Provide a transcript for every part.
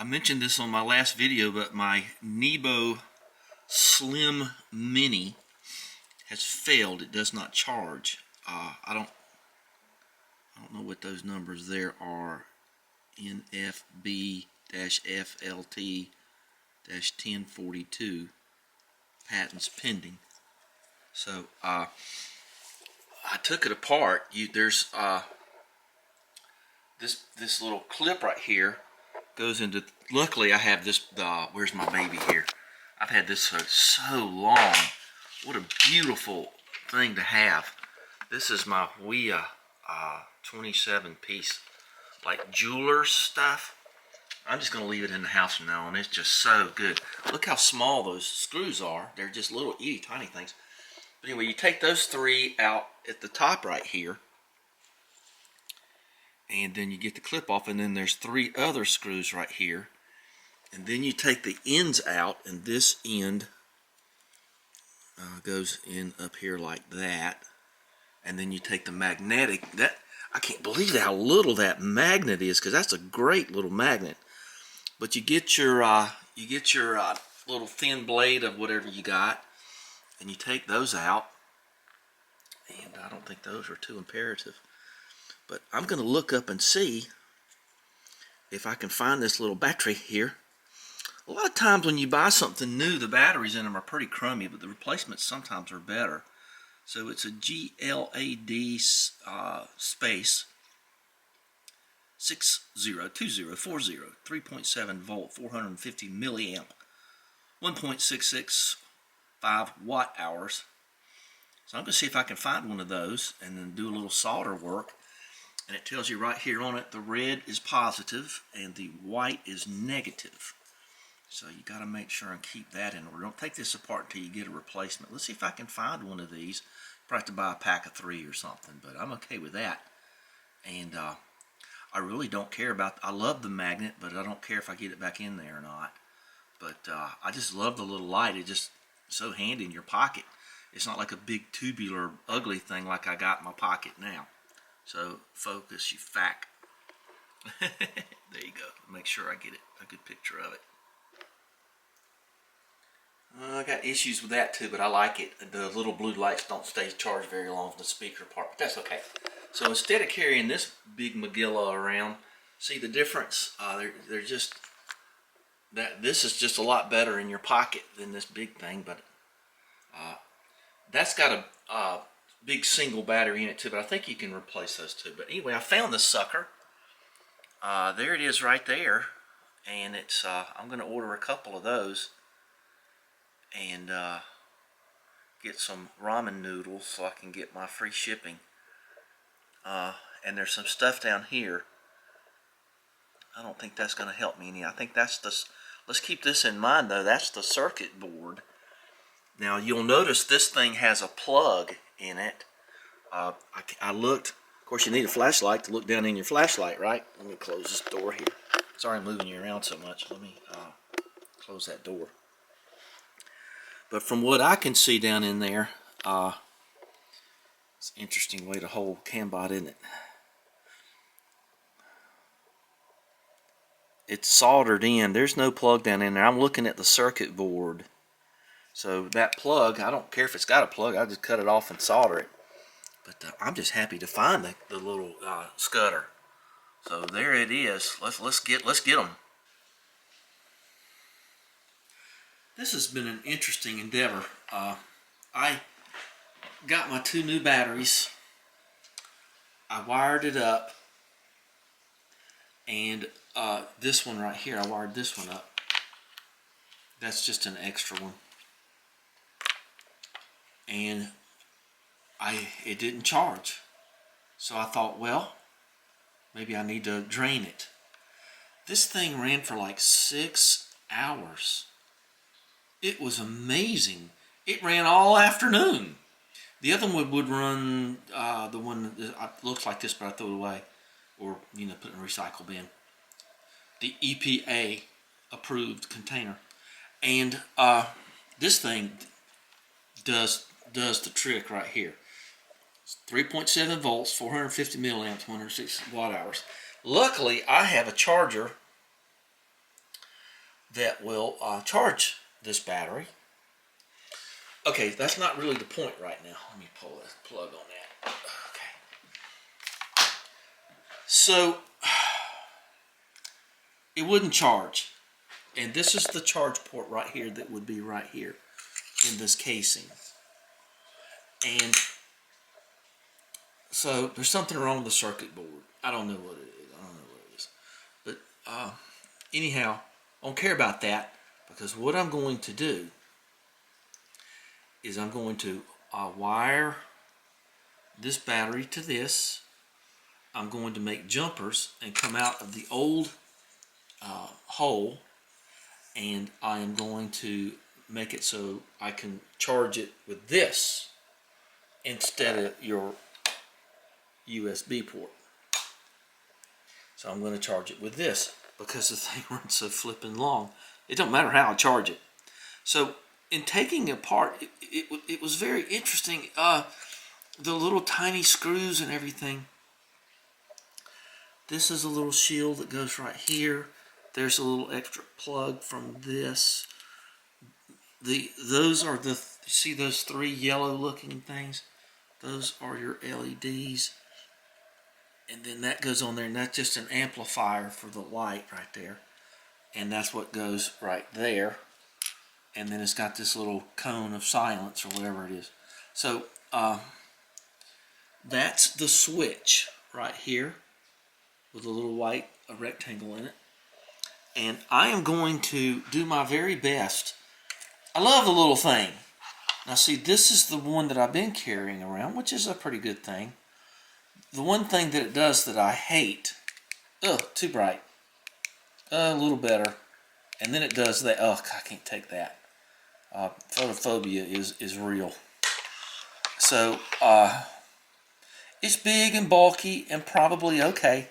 I mentioned this on my last video, but my Nebo Slim Mini has failed. It does not charge. I don't know what those numbers there are. NFB-FLT-1042 patents pending. So I took it apart. There's this little clip right here goes into. Luckily, I have this. Where's my baby here? I've had this for so long. What a beautiful thing to have. This is my Ouija 27 piece, like jeweler's stuff. I'm just going to leave it in the house from now on. It's just so good. Look how small those screws are. They're just little itty tiny things. But anyway, you take those three out at the top right here, and then you get the clip off, and then there's three other screws right here, and then you take the ends out, and this end goes in up here like that, and then you take the magnetic. That I can't believe how little that magnet is, because that's a great little magnet. But you get your little thin blade of whatever you got, and you take those out. And I don't think those are too imperative. But I'm going to look up and see if I can find this little battery here. A lot of times when you buy something new, the batteries in them are pretty crummy, but the replacements sometimes are better. So it's a GLAD space 602040 3.7 volt 450 milliamp 1.665 watt hours. So I'm going to see if I can find one of those and then do a little solder work. And it tells you right here on it, the red is positive and the white is negative. So you got to make sure and keep that in order. Don't take this apart until you get a replacement. Let's see if I can find one of these. Probably have to buy a pack of 3 or something, but I'm okay with that. And I really don't care about. I love the magnet, but I don't care if I get it back in there or not. But I just love the little light. It's just so handy in your pocket. It's not like a big tubular ugly thing like I got in my pocket now. So focus, you fack. There you go. Make sure I get a good picture of it. I got issues with that too, but I like it. The little blue lights don't stay charged very long from the speaker part, but that's okay. So instead of carrying this big Magilla around, see the difference? They're just this is just a lot better in your pocket than this big thing, but that's got a big single battery in it too, but I think you can replace those two. But anyway, I found this sucker. There it is right there, and it's I'm going to order a couple of those and get some ramen noodles so I can get my free shipping. And there's some stuff down here. I don't think that's going to help me any. I think that's the. Let's keep this in mind though. That's the circuit board. Now you'll notice this thing has a plug in it. I looked. Of course, you need a flashlight to look down in your flashlight, right? Let me close this door here. Sorry I'm moving you around so much. Let me close that door. But from what I can see down in there, it's an interesting way to hold CAMBOT, isn't it? It's soldered in. There's no plug down in there. I'm looking at the circuit board. So that plug, I don't care if it's got a plug. I'll just cut it off and solder it. But I'm just happy to find the little scudder. So there it is. Let's get them. This has been an interesting endeavor. I got my 2 new batteries. I wired it up, and this one right here, I wired this one up. That's just an extra one. And it didn't charge. So I thought, well, maybe I need to drain it. This thing ran for like 6 hours. It was amazing. It ran all afternoon. The other one would run, the one that looks like this, but I throw it away. Or, put it in a recycle bin. The EPA approved container. And this thing does the trick right here. It's 3.7 volts, 450 milliamps, 106 watt hours. Luckily, I have a charger that will charge this battery. Okay, that's not really the point right now. Let me pull the plug on that. Okay. So, it wouldn't charge. And this is the charge port right here that would be right here in this casing. And so there's something wrong with the circuit board. I don't know what it is. But anyhow, I don't care about that, because what I'm going to do is I'm going to wire this battery to this. I'm going to make jumpers and come out of the old hole, and I am going to make it so I can charge it with this instead of your USB port. So I'm going to charge it with this because the thing runs so flipping long. It don't matter how I charge it. So in taking it apart, it was very interesting. The little tiny screws and everything. This is a little shield that goes right here. There's a little extra plug from this. Those are the, see those three yellow looking things? Those are your LEDs. And then that goes on there, and that's just an amplifier for the light right there. And that's what goes right there. And then it's got this little cone of silence or whatever it is. So that's the switch right here with a little white rectangle in it. And I am going to do my very best. I love the little thing. Now see, this is the one that I've been carrying around, which is a pretty good thing. The one thing that it does that I hate, too bright, a little better, and then it does that, I can't take that. Photophobia is real. So, it's big and bulky and probably okay.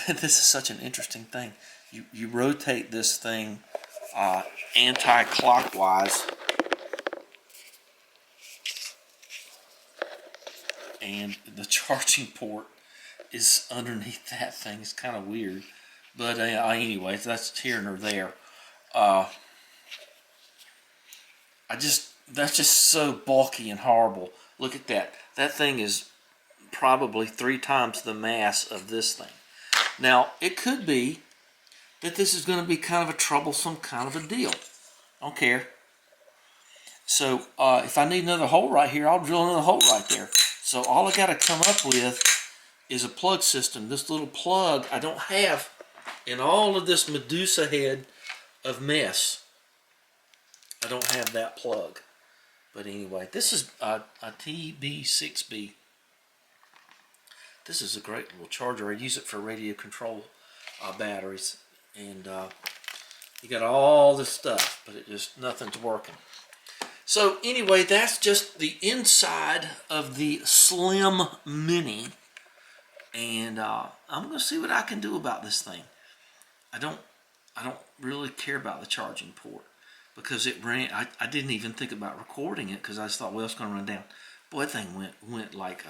This is such an interesting thing. You rotate this thing anti-clockwise, and the charging port is underneath that thing. It's kind of weird, but anyway, that's here nor there. That's just so bulky and horrible. Look at that. That thing is probably 3 times the mass of this thing. Now, it could be that this is going to be kind of a troublesome kind of a deal. I don't care. So, if I need another hole right here, I'll drill another hole right there. So, all I got to come up with is a plug system. This little plug I don't have in all of this Medusa head of mess. I don't have that plug. But anyway, this is a TB6B. This is a great little charger. I use it for radio control batteries. And you got all this stuff, but nothing's working. So anyway, that's just the inside of the Slim Mini. And I'm going to see what I can do about this thing. I don't really care about the charging port, because it ran. I didn't even think about recording it, because I just thought, well, it's going to run down. Boy, that thing went like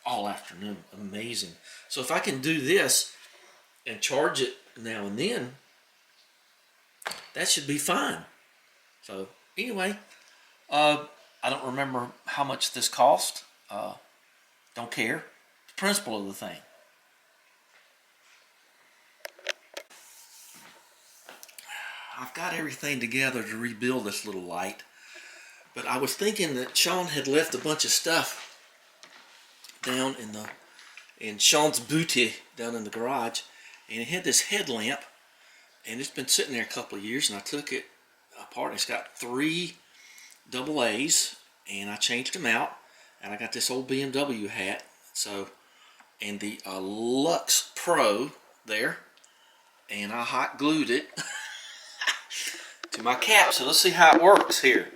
all afternoon. Amazing. So if I can do this and charge it now and then, that should be fine. So anyway, I don't remember how much this cost. Don't care. The principle of the thing. I've got everything together to rebuild this little light, but I was thinking that Sean had left a bunch of stuff down in Sean's booty down in the garage, and it had this headlamp, and it's been sitting there a couple of years, and I took it apart. It's got 3 AA's, and I changed them out, and I got this old BMW hat, and the Lux Pro there, and I hot glued it to my cap. So let's see how it works here.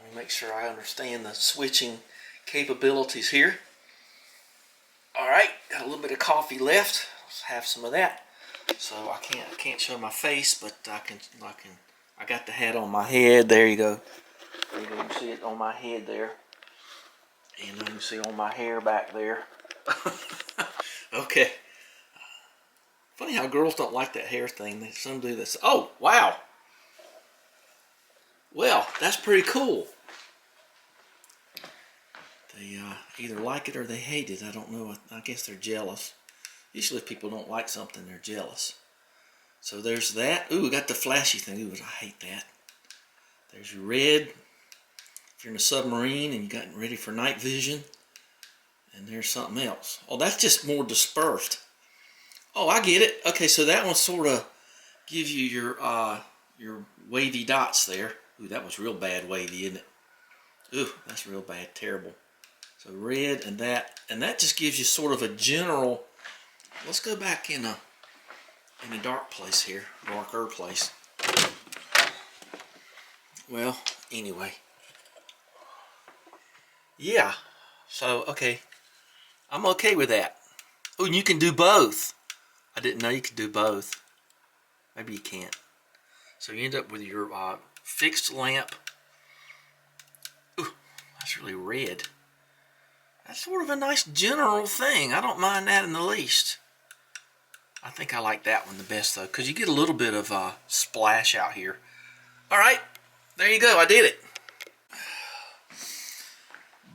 Let me make sure I understand the switching capabilities here. Alright, got a little bit of coffee left. Let's have some of that. So I can't show my face, but I got the hat on my head. There you go. You can see it on my head there. And you can see on my hair back there. Okay. Funny how girls don't like that hair thing. Some do this. Oh, wow. Well, that's pretty cool. They either like it or they hate it. I don't know. I guess they're jealous. Usually if people don't like something, they're jealous. So there's that. Ooh, we got the flashy thing. Ooh, I hate that. There's your red. If you're in a submarine and you're getting ready for night vision. And there's something else. Oh, that's just more dispersed. Oh, I get it. Okay, so that one sort of gives you your wavy dots there. Ooh, that was real bad wavy, isn't it? Ooh, that's real bad, terrible. So red and that just gives you sort of a general. Let's go back in a dark place here, darker place. Well, anyway. Yeah. So, okay. I'm okay with that. Oh, and you can do both. I didn't know you could do both. Maybe you can't. So you end up with your fixed lamp. Ooh, that's really red. That's sort of a nice general thing. I don't mind that in the least. I think I like that one the best though, because you get a little bit of splash out here. All right, there you go. I did it.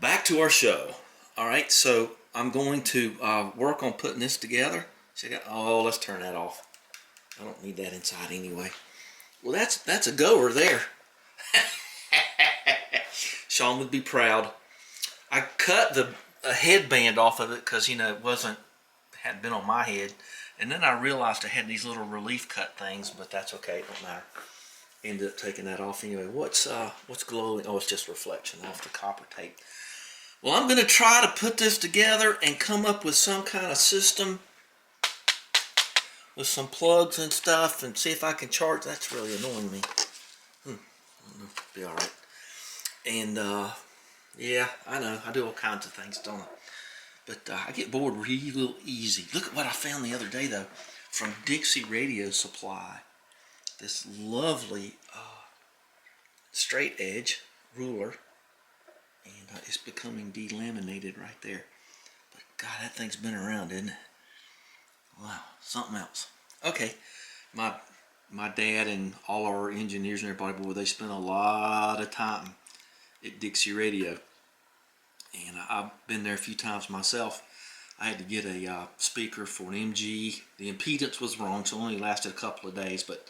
Back to our show. All right, so I'm going to work on putting this together. Oh, let's turn that off. I don't need that inside anyway. Well, that's a goer there. Sean would be proud. I cut a headband off of it because it hadn't been on my head, and then I realized I had these little relief cut things, but that's okay. It don't matter. Ended up taking that off anyway. What's glowing? Oh, it's just reflection off the copper tape. Well, I'm going to try to put this together and come up with some kind of system with some plugs and stuff and see if I can charge. That's really annoying me. I don't know. Be all right. And yeah, I know. I do all kinds of things, don't I? But I get bored real easy. Look at what I found the other day, though, from Dixie Radio Supply. This lovely straight edge ruler. And it's becoming delaminated right there. But God, that thing's been around, isn't it? Wow, something else. Okay, my dad and all our engineers and everybody, boy, they spent a lot of time at Dixie Radio. And I've been there a few times myself. I had to get a speaker for an MG. The impedance was wrong, so it only lasted a couple of days. But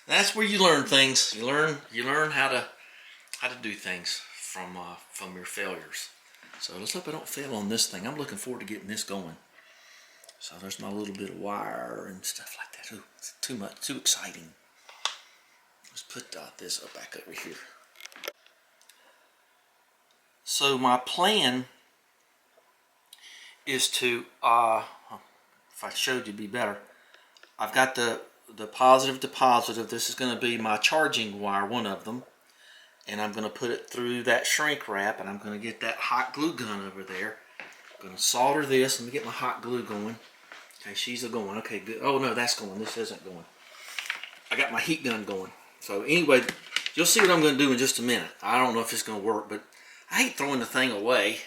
that's where you learn things. You learn how to do things from your failures. So let's hope I don't fail on this thing. I'm looking forward to getting this going. So there's my little bit of wire and stuff like that. Ooh, it's too much, too exciting. Let's put this up back over here. So my plan is to, if I showed you, it'd be better. I've got the positive to positive. This is going to be my charging wire, one of them. And I'm going to put it through that shrink wrap, and I'm going to get that hot glue gun over there. I'm going to solder this. Let me get my hot glue going. Okay, she's going. Okay, good. Oh, no, that's going. This isn't going. I got my heat gun going. So anyway, you'll see what I'm going to do in just a minute. I don't know if it's going to work, but I hate throwing the thing away,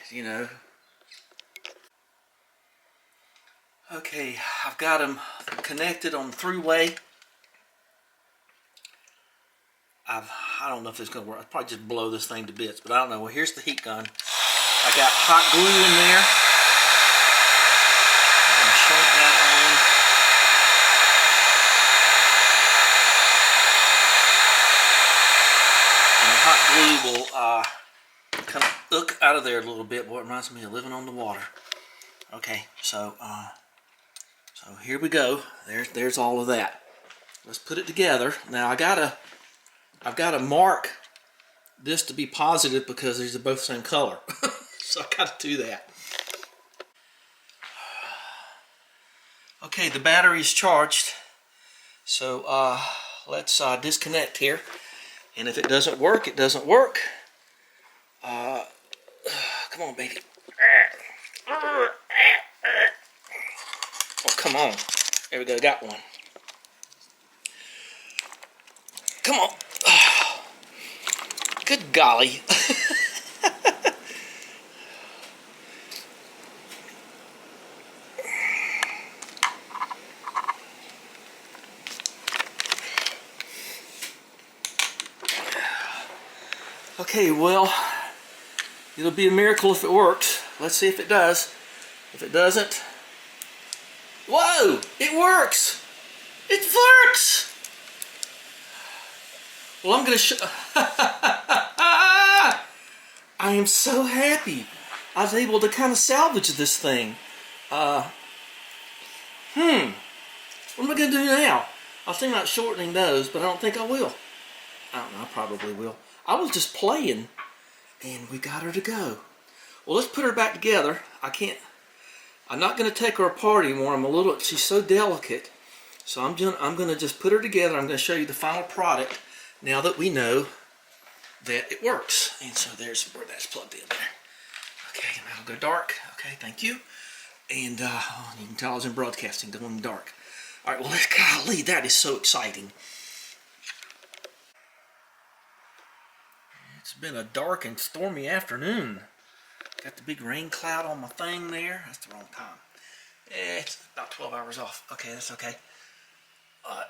Okay, I've got them connected on the three-way. I don't know if it's going to work. I'll probably just blow this thing to bits, but I don't know. Well, here's the heat gun. I got hot glue in there. I'm going to shrink that on. And the hot glue will kind of hook out of there a little bit. Boy, it reminds me of living on the water. Okay, so here we go. There's all of that. Let's put it together. Now I've got to mark this to be positive because these are both the same color. So I got to do that. Okay, the battery's charged. So let's disconnect here. And if it doesn't work, it doesn't work. Come on, baby. Oh, come on. There we go, got one. Come on. Good golly. Okay, well, it'll be a miracle if it works. Let's see if it does. If it doesn't, whoa, it works! It works! Well, I'm gonna show. I am so happy. I was able to kind of salvage this thing. What am I gonna do now? I was thinking about shortening those, but I don't think I will. I don't know, I probably will. I was just playing, and we got her to go. Well, let's put her back together. I'm not gonna take her apart anymore. She's so delicate. So I'm gonna just put her together. I'm gonna show you the final product now that we know that it works. And so there's where that's plugged in there. Okay, now I'll go dark. Okay, thank you. And you can tell I was in broadcasting, going dark. All right, well, golly, that is so exciting. It's been a dark and stormy afternoon. Got the big rain cloud on my thing there. That's the wrong time. It's about 12 hours off. Okay, that's okay.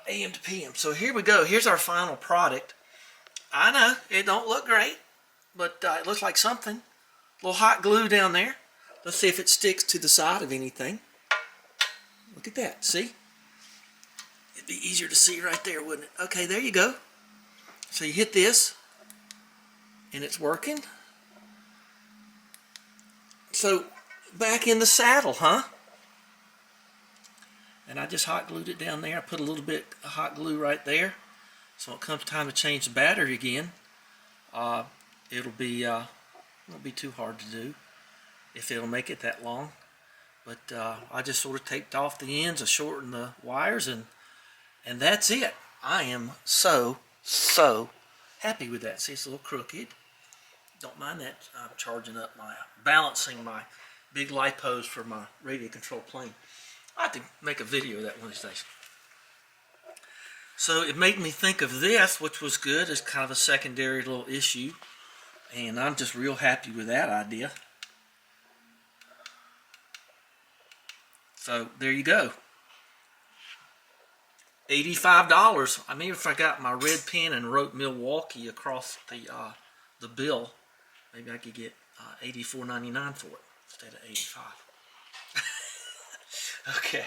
AM to PM. So here we go. Here's our final product. I know it don't look great, but it looks like something. A little hot glue down there. Let's see if it sticks to the side of anything. Look at that. See? It'd be easier to see right there, wouldn't it? Okay, there you go. So you hit this, and it's working. So back in the saddle, huh? And I just hot glued it down there. I put a little bit of hot glue right there. So when it comes time to change the battery again, it'll be won't be too hard to do if it'll make it that long. But I just sort of taped off the ends, I shortened the wires, and that's it. I am so happy with that. See, it's a little crooked. Don't mind that. I'm balancing my big lipos for my radio control plane. I have to make a video of that one of these days. So it made me think of this, which was good. It's kind of a secondary little issue. And I'm just real happy with that idea. So there you go. $85. I mean, if I got my red pen and wrote Milwaukee across the bill, maybe I could get $84.99 for it instead of $85. Okay.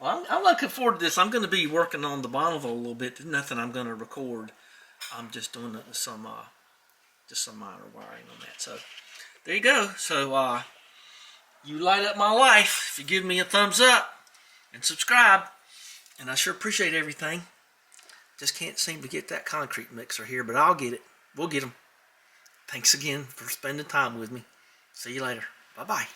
Well, I'm looking forward to this. I'm going to be working on the bottom a little bit. There's nothing I'm going to record. I'm just doing some minor wiring on that. So there you go. So you light up my life if you give me a thumbs up and subscribe. And I sure appreciate everything. Just can't seem to get that concrete mixer here, but I'll get it. We'll get them. Thanks again for spending time with me. See you later. Bye-bye.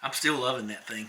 I'm still loving that thing.